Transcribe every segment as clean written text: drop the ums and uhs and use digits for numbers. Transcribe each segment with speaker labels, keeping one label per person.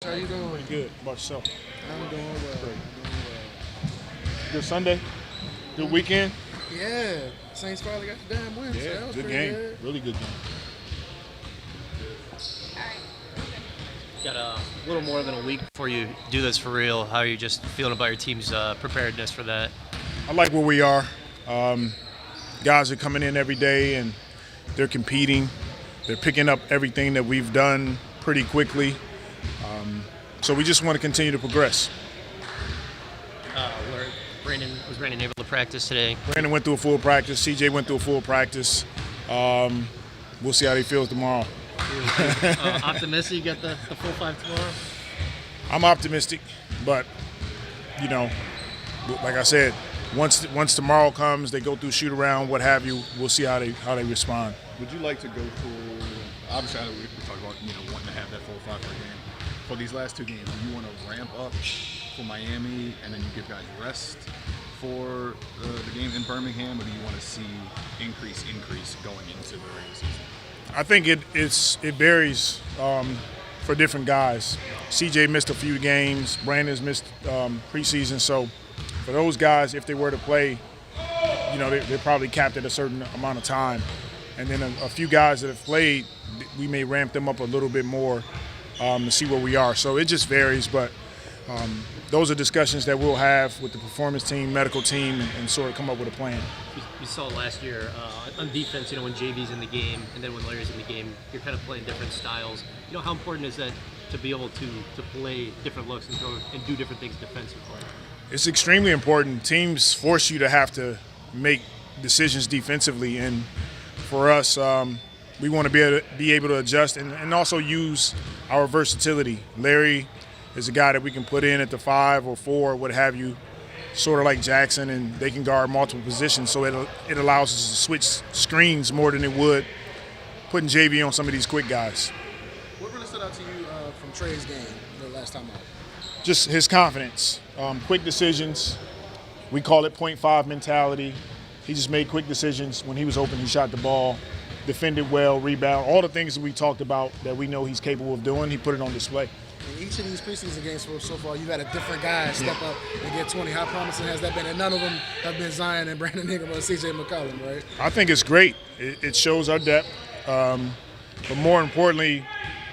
Speaker 1: How you doing?
Speaker 2: Pretty good. How about yourself?
Speaker 1: I'm doing well.
Speaker 2: Great.
Speaker 1: I'm doing well.
Speaker 2: Good Sunday? Good weekend?
Speaker 1: Yeah, Saints finally got the damn win. So that was
Speaker 2: good
Speaker 1: pretty
Speaker 2: game.
Speaker 1: good.
Speaker 2: Really good game.
Speaker 3: Got a little more than a week before you do this for real. How are you just feeling about your team's preparedness for that?
Speaker 2: I like where we are. Guys are coming in every day and they're competing. They're picking up everything that we've done pretty quickly. So we just want to continue to progress.
Speaker 3: Was Brandon able to practice today?
Speaker 2: Brandon went through a full practice. CJ went through a full practice. We'll see how he feels tomorrow.
Speaker 3: Optimistic you get the full five tomorrow?
Speaker 2: I'm optimistic, but, you know, like I said, once tomorrow comes, they go through shoot around, what have you, we'll see how they respond.
Speaker 4: Would you like to go for, obviously I know we talked about, wanting to have that full five per game. For these last two games, do you want to ramp up for Miami and then you give guys rest for the game in Birmingham, or do you want to see increase going into the regular season?
Speaker 2: I think it varies for different guys. CJ missed a few games. Brandon's missed preseason. So for those guys, if they were to play, they're probably capped at a certain amount of time. And then a few guys that have played, we may ramp them up a little bit more to see where we are. So it just varies, but those are discussions that we'll have with the performance team, medical team, and sort of come up with a plan.
Speaker 3: You saw last year on defense, when JV's in the game and then when Larry's in the game, you're kind of playing different styles. How important is that to be able to play different looks and do different things defensively?
Speaker 2: It's extremely important. Teams force you to have to make decisions defensively, and for us, we want to be able to adjust and also use our versatility. Larry is a guy that we can put in at the 5 or 4, what have you, sort of like Jackson, and they can guard multiple positions, so it allows us to switch screens more than it would putting JV on some of these quick guys.
Speaker 1: What really stood out to you from Trey's game the last time out?
Speaker 2: Just his confidence, quick decisions. We call it .5 mentality. He just made quick decisions. When he was open, he shot the ball, defended well, rebound, all the things that we talked about that we know he's capable of doing, he put it on display.
Speaker 1: In each of these preseason games so far, you've had a different guy step up and get 20. How promising has that been? And none of them have been Zion and Brandon Ingram or CJ McCollum, right?
Speaker 2: I think it's great. It shows our depth. But more importantly,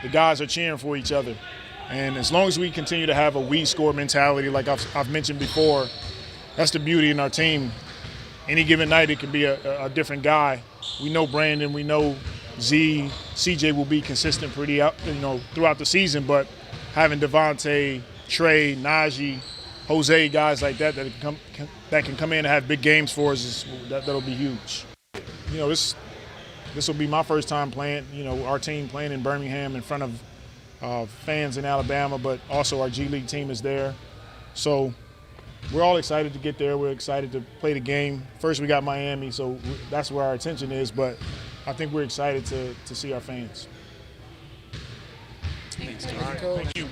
Speaker 2: the guys are cheering for each other. And as long as we continue to have a we score mentality, like I've mentioned before, that's the beauty in our team. Any given night, it can be a different guy. We know Brandon, we know Z, CJ will be consistent pretty throughout the season, but having Devontae, Trey, Najee, Jose, guys like that can come in and have big games for us, that'll be huge. This will be my first time playing, our team playing in Birmingham in front of fans in Alabama, but also our G League team is there. So we're all excited to get there. We're excited to play the game. First we got Miami, so that's where our attention is, but I think we're excited to see our fans.
Speaker 1: Thank you.